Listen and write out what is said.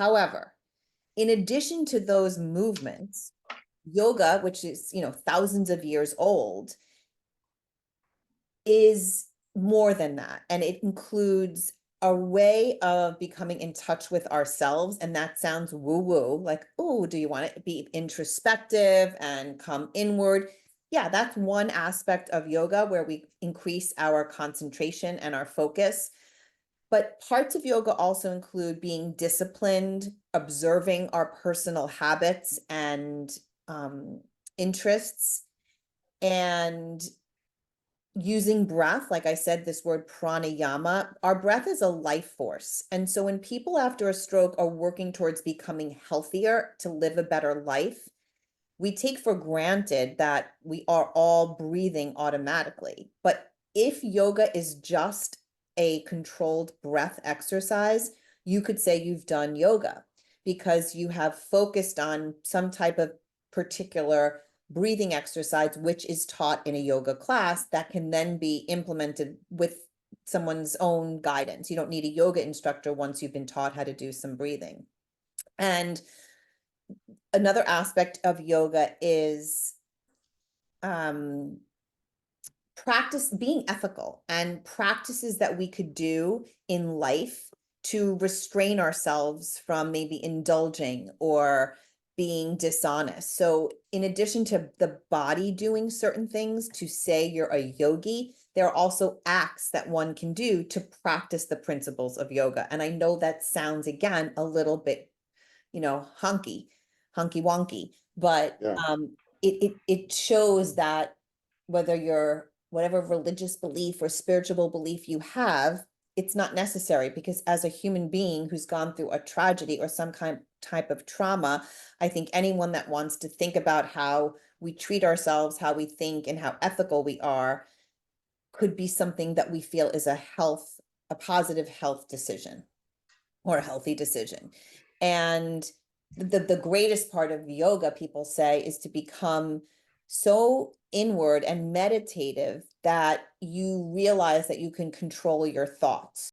However, in addition to those movements, yoga, which is, thousands of years old, is more than that. And it includes a way of becoming in touch with ourselves. And that sounds woo-woo, like, oh, do you want to be introspective and come inward? Yeah, that's one aspect of yoga where we increase our concentration and our focus. But parts of yoga also include being disciplined, observing our personal habits and interests, and using breath. Like I said, this word pranayama, our breath is a life force. And so when people after a stroke are working towards becoming healthier to live a better life, we take for granted that we are all breathing automatically. But if yoga is just a controlled breath exercise, you could say you've done yoga because you have focused on some type of particular breathing exercise, which is taught in a yoga class that can then be implemented with someone's own guidance. You don't need a yoga instructor once you've been taught how to do some breathing. And another aspect of yoga is practice being ethical and practices that we could do in life to restrain ourselves from maybe indulging or being dishonest. So in addition to the body doing certain things to say you're a yogi, there are also acts that one can do to practice the principles of yoga. And I know that sounds, again, a little bit, hunky wonky, but Yeah. it shows that whether you're whatever religious belief or spiritual belief you have, it's not necessary, because as a human being who's gone through a tragedy or some type of trauma, I think anyone that wants to think about how we treat ourselves, how we think, and how ethical we are could be something that we feel is a positive health decision or a healthy decision. And the greatest part of yoga, people say, is to become so inward and meditative that you realize that you can control your thoughts.